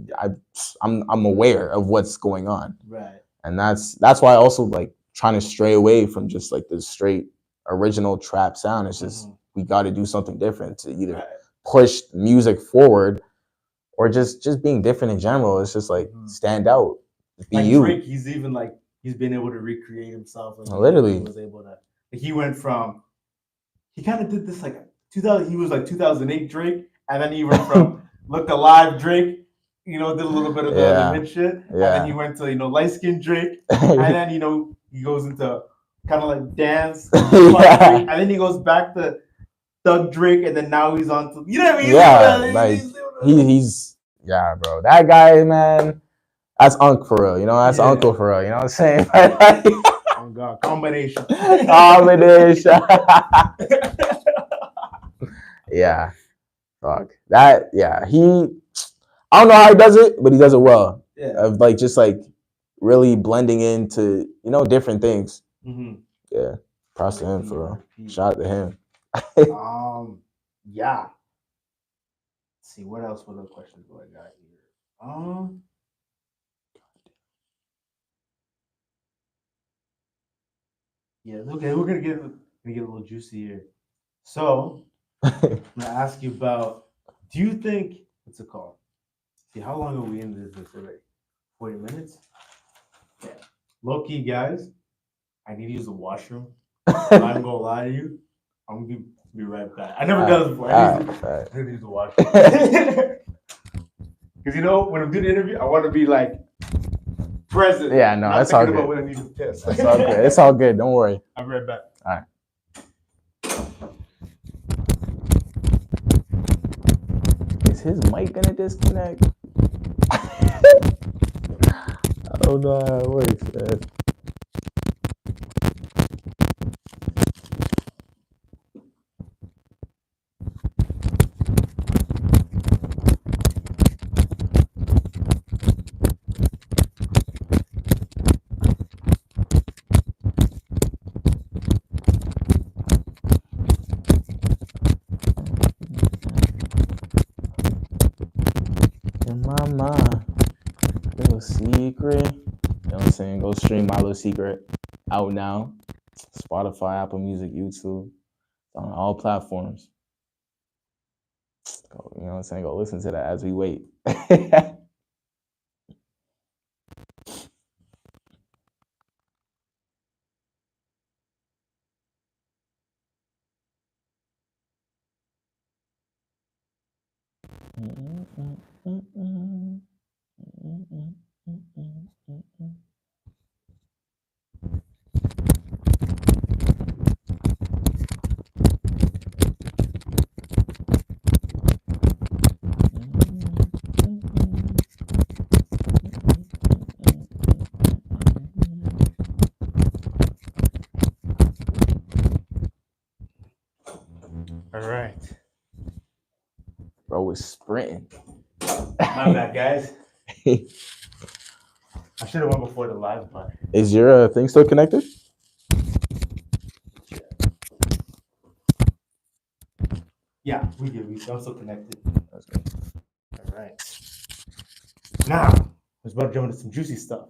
I'm aware of what's going on. Right. And that's why I also like trying to stray away from just like the straight original trap sound. It's just we got to do something different to either push music forward or just being different in general. It's just like stand out, be like you. Drake, he's even like he's been able to recreate himself. Like, literally, he was able to. Like, he went from he kind of did this like 2000. He was like 2008 Drake, and then he went from Look Alive Drake. You know, did a little bit of the mid shit, and then he went to light skin Drake, and then he goes into kind of like dance, Yeah. and then he goes back to Doug Drake, and then now he's on to, you know what I mean? Yeah, like he's yeah, bro. That guy, man, that's Uncle for real. You know, that's Yeah. Uncle for real. You know what I'm saying? Oh god, combination. Combination. Yeah, fuck that. Yeah, I don't know how he does it, but he does it well. Yeah. Of like just like really blending into different things. Mm-hmm. Yeah, props to him for real. Shout out to him. Yeah. Let's see what else. What other questions do I got here? Yeah. Okay, we're gonna get a little juicy here. So I'm gonna ask you about. Do you think what's it called? See, how long are we in this already? 40 minutes. Yeah. Low key, guys. I need to use the washroom. I'm not gonna lie to you. I'm gonna be right back. I never done this before. I need to use the washroom. Because when I'm doing the interview, I want to be like present. Yeah, no, not that's all thinking about good. when I need to piss. It's all good. It's all good. Don't worry. I'll be right back. All right. Is his mic gonna disconnect? I don't know how it works, man. Little secret. You know what I'm saying? Go stream My Little Secret out now. Spotify, Apple Music, YouTube. On all platforms. Go, you know what I'm saying? Go listen to that as we wait. All right. Bro was sprinting. My bad, guys. I should have went before the live, but Is your thing still connected? yeah, we did. We also connected. That's good. All right. Now, let's about to jump into some juicy stuff.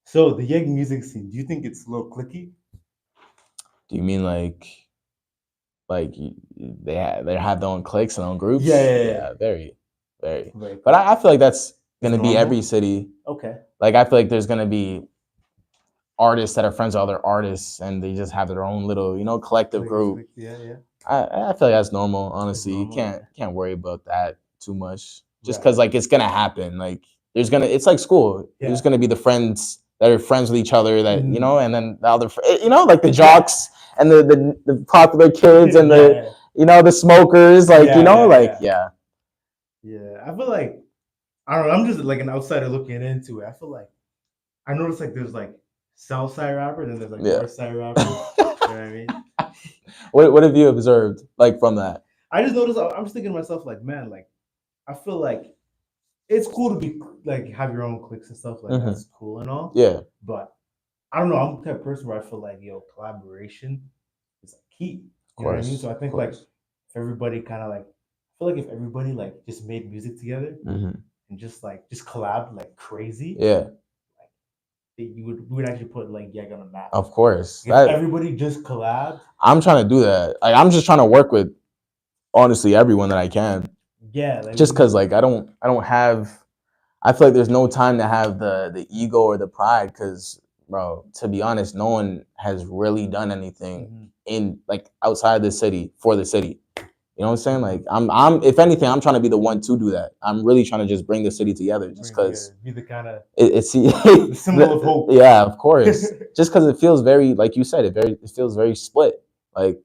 So, the Yeg music scene, do you think it's a little cliquey? Do you mean like they have their own cliques and own groups? Yeah. Very, very. Right. But I feel like that's gonna be normal? every city. Okay. Like I feel like there's gonna be artists that are friends with other artists, and they just have their own little collective group. Yeah. I feel like that's normal. Honestly, normal, you can't worry about that too much. Just Right. because like it's gonna happen. Like it's like school. Yeah. There's gonna be the friends that are friends with each other that Mhm. and then the other like the jocks and the popular kids and the the smokers Yeah, I feel like I don't know. I'm just like an outsider looking into it. I feel like I noticed like there's like South Side rappers and there's like North Side rappers. You know what I mean? What have you observed like from that? I just noticed. I'm just thinking to myself like, man, like I feel like it's cool to be like have your own cliques and stuff like that's cool and all. Yeah. But I don't know. I'm the type of person where I feel like collaboration is like key. You know what I mean? So I think like if everybody kind of like I feel like if everybody like just made music together and just collab like crazy. Yeah. We would actually put like Yeg on the map. Of course. If everybody just collab. I'm trying to do that. Like I'm just trying to work with honestly everyone that I can. Yeah. Like, just because like I don't have I feel like there's no time to have the ego or the pride because bro, to be honest, no one has really done anything in like outside the city for the city. You know what I'm saying? Like I'm if anything, I'm trying to be the one to do that. I'm really trying to just bring the city together, just because be the kind of it's the symbol of hope. Yeah, of course. Just because it feels very, like you said, it feels very split. Like,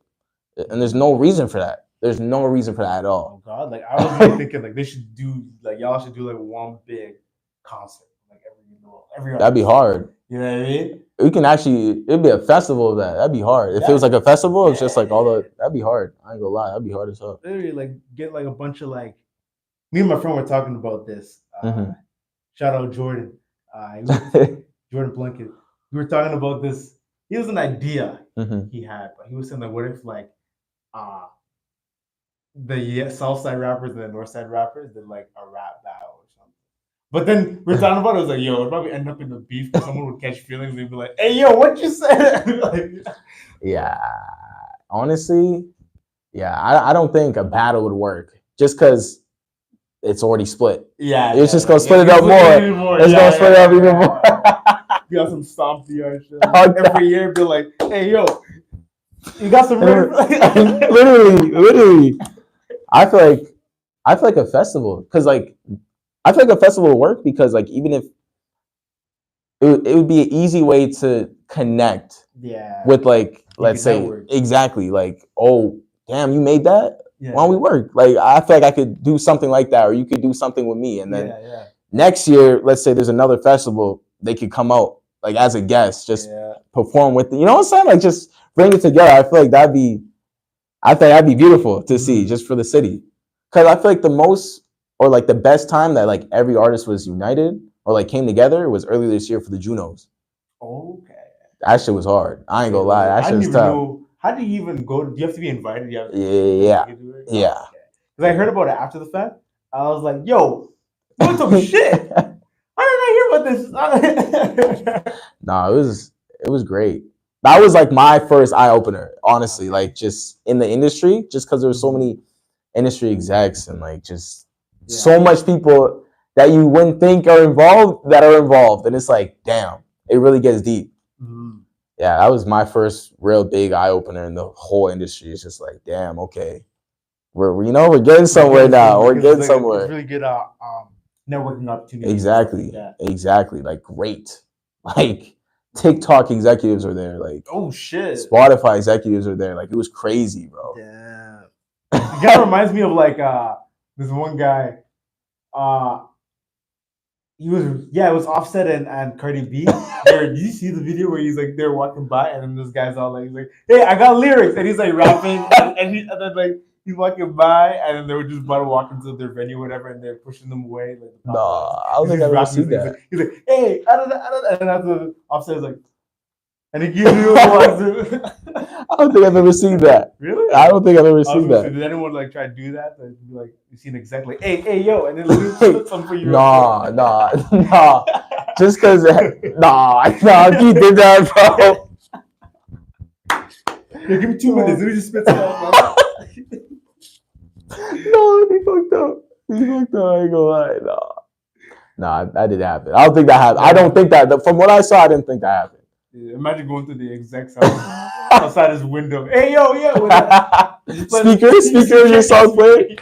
and there's no reason for that. There's no reason for that at all. Oh God, like I was really thinking like they should do like y'all should do like one big concert like every. That'd be hard. You know what I mean? We can actually, it'd be a festival of that. That'd be hard. If it was like a festival, it's just like all the, that'd be hard. I ain't gonna lie, that'd be hard as hell. Literally, like get like a bunch of like. Me and my friend were talking about this. Shout out Jordan. Jordan Blunkett. We were talking about this. He was an idea he had, but he was saying like, what if like, the South Side rappers and the North Side rappers did like a rap battle or something. But then we're talking about it. I was like, yo, it'd probably end up in the beef because someone would catch feelings and they'd be like, hey, yo, what you said? Like, yeah, honestly, yeah, I don't think a battle would work just because it's already split. Yeah, it's just gonna split it up more. It's gonna split it up even more. You got some stomp DR shit. Every year, be like, hey, yo, you got some literally. I feel like a festival, because like I feel like a festival would work because like even if it would be an easy way to connect with like, let's say network. Exactly, like, oh damn, you made that, why don't we work? Like I feel like I could do something like that, or you could do something with me, and then next year, let's say there's another festival, they could come out like as a guest, just perform with you know what I'm saying, like just bring it together. I feel like that'd be beautiful to see just for the city. Because I feel like the most, or like the best time that like every artist was united or like came together was earlier this year for the Junos. Okay. That shit was hard. I ain't gonna lie. That shit was tough. How do you even go? Do you have to be invited? Yeah. Because I heard about it after the fact. I was like, yo, what some shit? How did I hear about this? Nah, it was great. That was like my first eye opener, honestly. Like just in the industry, just because there were so many industry execs and like just so much people that you wouldn't think are involved, and it's like, damn, it really gets deep. Yeah, that was my first real big eye opener in the whole industry. It's just like, damn, okay, we're getting somewhere now. We're getting somewhere. It's really good networking opportunity. Exactly. Like great, like. TikTok executives are there, like oh shit. Spotify executives are there, like it was crazy, bro. Damn. It kind of reminds me of like this one guy. It was Offset and Cardi B. Did you see the video where he's like they're walking by and then this guy's all like, he's like, hey, I got lyrics, and he's like rapping and then like he's walking by and then they were just about to walk into their venue or whatever and they're pushing them away. Like, no, I don't think I've ever seen that. He's like, hey, I don't know. And then after Offset is like, and he gives you a I don't think I've ever seen that. Really? I don't think I've ever seen that. Did anyone like try to do that? Like, be like you seen exactly, hey, yo, and then like, something for you. Nah. Just because, nah, if you did that, bro. Yeah, give me 2 minutes. Let me just spit it out, bro. No, he fucked up. I ain't gonna lie. Nah, that didn't happen. I don't think that happened. I don't think that. From what I saw, I didn't think that happened. Yeah, imagine going to the exec's house outside his window. Hey, yo, speaker in your song playing.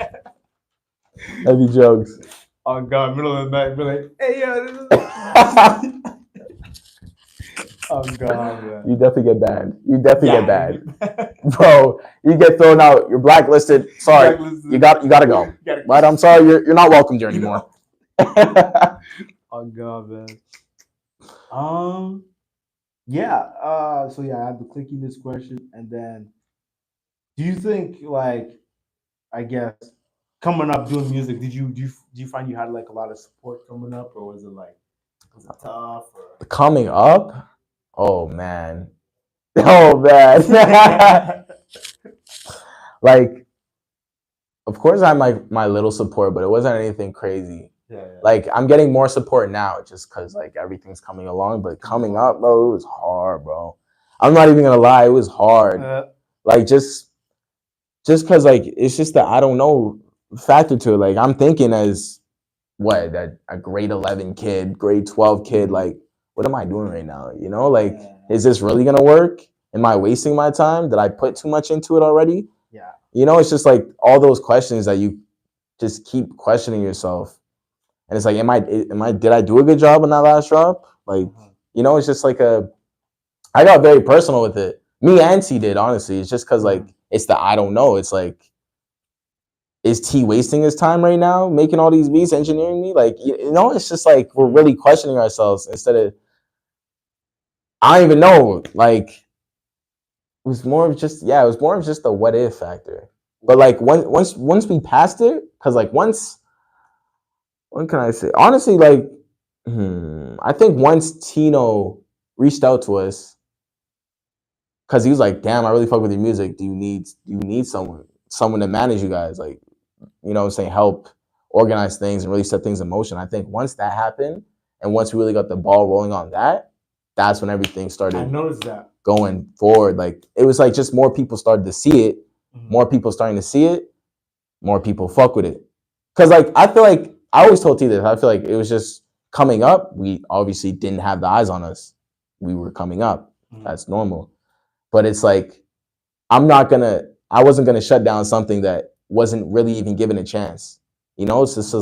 That'd be jokes. Oh God, middle of the night, be like, hey, yo. This is... Oh God, man. You definitely get banned. Get banned, bro. You get thrown out. You're blacklisted. Sorry, you gotta go. But I'm sorry, you're not welcomed here anymore. Oh God, man. Yeah. So yeah, I have the clicking this question, and then, do you think like, I guess, coming up doing music, do you find you had like a lot of support coming up, or was it tough? Or? Coming up? Oh man. Like, of course I had my little support, but it wasn't anything crazy. Yeah. Like I'm getting more support now just because like everything's coming along, but coming up, bro, it was hard, bro. I'm not even gonna lie, it was hard. Like just because like it's just that I don't know factor to it. Like I'm thinking as that a grade 11 kid, grade 12 kid, like what am I doing right now? You know, like is this really gonna work? Am I wasting my time? Did I put too much into it already? Yeah. You know, it's just like all those questions that you just keep questioning yourself. And it's like, did I do a good job on that last drop? Like, you know, it's just like I got very personal with it. Me and T did, honestly. It's just because, like, it's the I don't know. It's like, is T wasting his time right now making all these beats, engineering me? Like, you know, it's just like we're really questioning ourselves instead of, I don't even know. Like, it was more of just the what if factor. But like once we passed it, because like what can I say? Honestly, like, I think once Tino reached out to us, because he was like, damn, I really fuck with your music. Do you need someone to manage you guys? Like, you know what I'm saying, help organize things and really set things in motion. I think once that happened and once we really got the ball rolling on that, that's when everything started. I noticed that going forward. Like, it was like just more people started to see it, more people starting to see it, more people fuck with it. Because like I feel like I always told T this, I feel like it was just coming up. We obviously didn't have the eyes on us. We were coming up. That's normal. But it's like I wasn't gonna shut down something that wasn't really even given a chance. You know, it's it's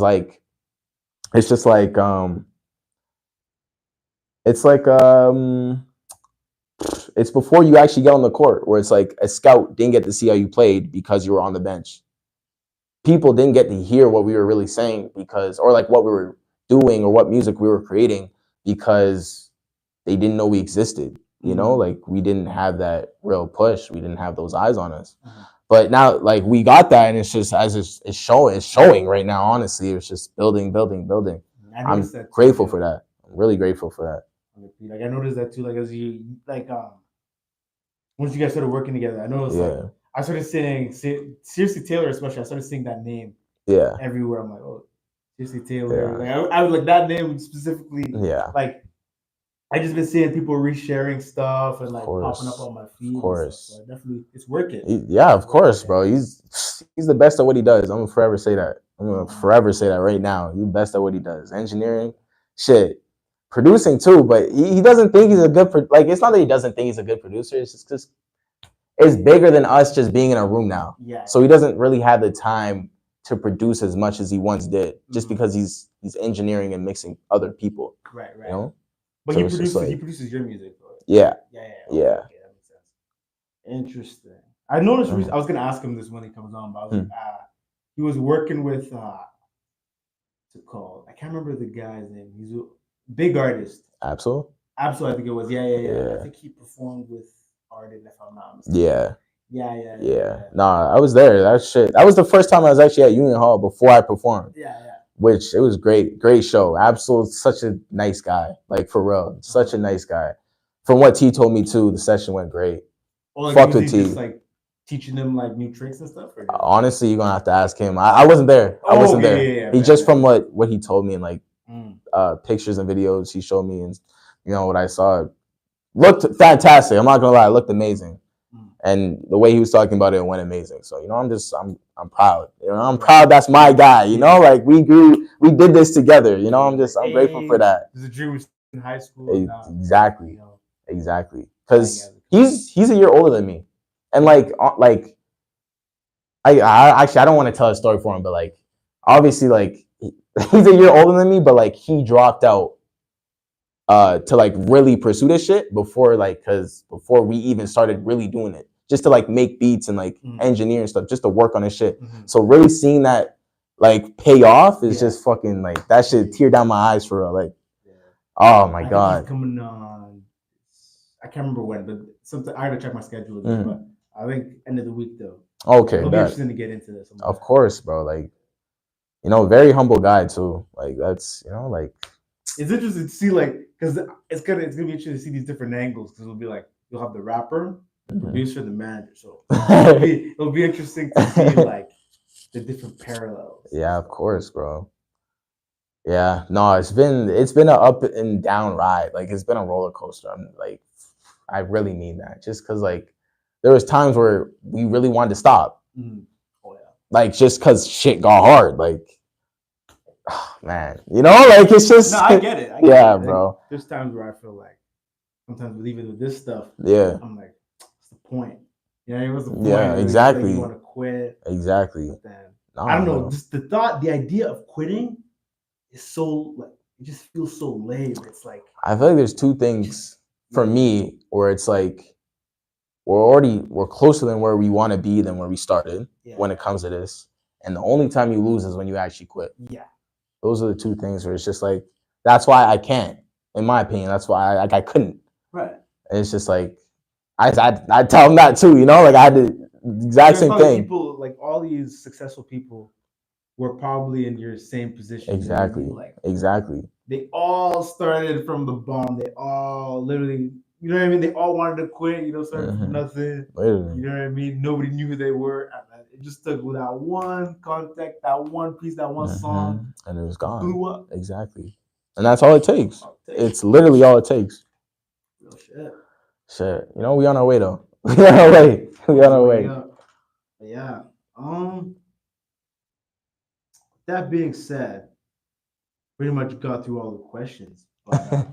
before you actually get on the court, where it's like a scout didn't get to see how you played because you were on the bench. People didn't get to hear what we were really saying or like what we were doing or what music we were creating because they didn't know we existed. You know, like we didn't have that real push. We didn't have those eyes on us. But now, like, we got that, and it's just it's showing right now. Honestly, it's just building. I'm grateful for that. I'm really grateful for that. Like I noticed that too. Like as you once you guys started working together, I noticed like I started saying seriously Taylor, especially. I started seeing that name everywhere. I'm like, oh, seriously Taylor. Like I was like that name specifically. Like I just been seeing people resharing stuff and like popping up on my feed. Of course, so definitely it's working. Of course, bro. He's the best at what he does. I'm gonna forever say that. I'm gonna forever say that right now. He's the best at what he does. Engineering, shit, producing too. But he doesn't think he's a good it's not that he doesn't think he's a good producer. It's just it's bigger than us just being in a room now. So he doesn't really have the time to produce as much as he once did, just because he's engineering and mixing other people. Right. You know? But so he produces your music, though. Yeah. Okay, that makes sense. Interesting. I noticed. I was gonna ask him this when he comes on, but I was like, he was working with what's it called? I can't remember the guy's name. He's a big artist. Absol, I think it was. Yeah. I think he performed with ARDN, if I'm not mistaken. Yeah. Nah, I was there. That was the first time I was actually at Union Hall before I performed. Which it was great show. Absol, such a nice guy, like for real, such a nice guy. From what T told me too, the session went great. Fuck with T. Just like teaching them like new tricks and stuff. Or honestly, you're gonna have to ask him. I wasn't there. I wasn't there. He just from what he told me and like pictures and videos he showed me and what I saw looked fantastic. I'm not gonna lie, it looked amazing. And the way he was talking about it went amazing. So, I'm proud. I'm proud that's my guy. Like we did this together. I'm grateful for that. There's a dream in high school. Exactly. Because he's a year older than me. And I don't want to tell a story for him, but like obviously like he's a year older than me, but like he dropped out to like really pursue this shit before we even started really doing it. Just to like make beats and like engineer and stuff, just to work on this shit. So really seeing that like pay off is just fucking like that shit tear down my eyes for real. Like, oh my god. He's coming on. I can't remember when, but something I gotta check my schedule. But I think end of the week though. Okay, it'll be interesting to get into this. Of course, bro. Like, very humble guy too. Like that's like. It's interesting to see because it's gonna be interesting to see these different angles because it'll be like you'll have the rapper, the producer, the manager. So it'll be interesting to see like the different parallels. Yeah, of course, bro. Yeah, no, it's been an up and down ride. Like it's been a roller coaster. I really mean that. Just because like there was times where we really wanted to stop. Oh yeah. Like just because shit got hard. Like. Oh, man, like it's just. No, I get it. Yeah, bro. There's times where I feel like sometimes even with this stuff. Yeah. I'm like, what's the point? Yeah, it was the point. Yeah, where it's exactly. Like you want to quit. Exactly. But then Nah, I don't know. bro. Just the idea of quitting is so like it just feels so lame. It's like I feel like there's two things for me where it's like we're closer than where we want to be than where we started when it comes to this. And the only time you lose is when you actually quit. Yeah. Those are the two things where it's just like, that's why I can't, in my opinion. That's why I couldn't. Right. And it's just like, I tell them that too, you know, like I had the exact same thing. People, like all these successful people were probably in your same position. Exactly. Like, exactly. They all started from the bottom. They all literally, you know what I mean? They all wanted to quit, started from nothing. Literally. You know what I mean? Nobody knew who they were. And it just took that one contact, that one piece, that one song. And it was gone. Blew up. Exactly. And that's all it takes. It's literally all it takes. Real shit. Shit. You know, we on our way though. We on our way. We on our way. Yeah. That being said, pretty much got through all the questions. But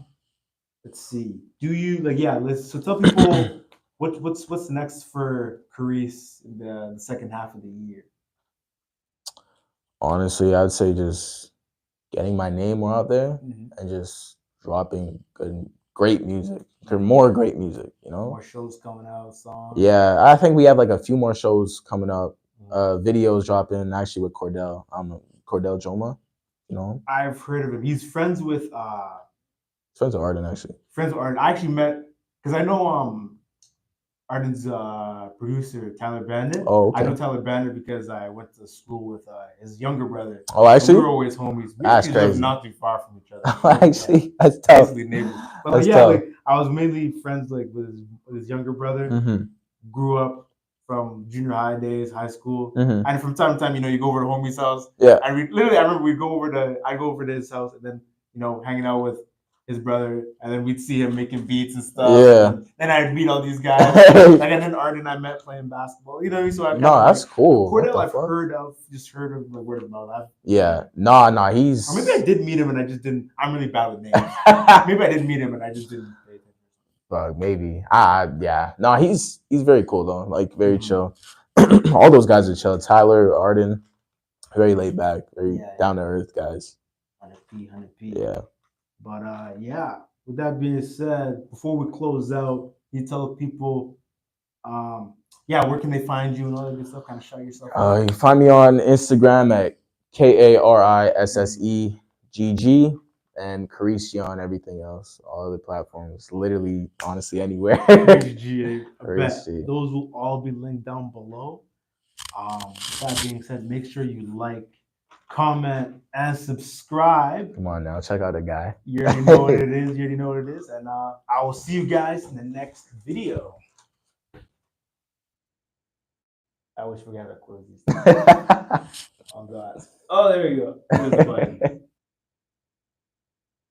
let's see. Do you so tell people what's next for Karisse in the second half of the year? Honestly, I'd say just getting my name more out there and just dropping great music. More great music, More shows coming out, songs. Yeah, I think we have like a few more shows coming up. Videos dropping actually with CORDELL. CORDELL JOMA. I've heard of him. He's friends with friends with ARDN actually. Friends with ARDN. I actually met because I know ARDN's producer Tyler Bandit. Oh, okay. I know Tyler Bandit because I went to school with his younger brother. Oh, actually, we were always homies. We That's actually lived crazy. not too far from each other. Actually, that's tough. Basically neighbors. But That's tough. I was mainly friends with his younger brother. Grew up from junior high days, high school, and from time to time, you go over to homie's house. Yeah. And I remember I go over to his house, and then hanging out with his brother, and then we'd see him making beats and stuff. Yeah. And then I'd meet all these guys. And then ARDN I met playing basketball. So I that's cool. CORDELL I've heard of like word of mouth. Yeah. He's. Or maybe I did meet him and I just didn't. I'm really bad with names. Maybe I did meet him and I just didn't. Maybe. Yeah. He's very cool though. Like very chill. All those guys are chill. Tyler, ARDN, very laid back, very down to earth guys. 100p. Yeah. But with that being said, before we close out, you tell people, where can they find you and all that good stuff? Kind of shout yourself out. You can find me on Instagram at KARISSEGG and Karisse G on everything else, all other platforms, literally, honestly, anywhere. Karisse G. Those will all be linked down below. With that being said, make sure you like, comment, and subscribe. Come on now, check out the guy. You already know what it is. And I will see you guys in the next video. I always forget how to close these things. Oh, God. Oh, there we go.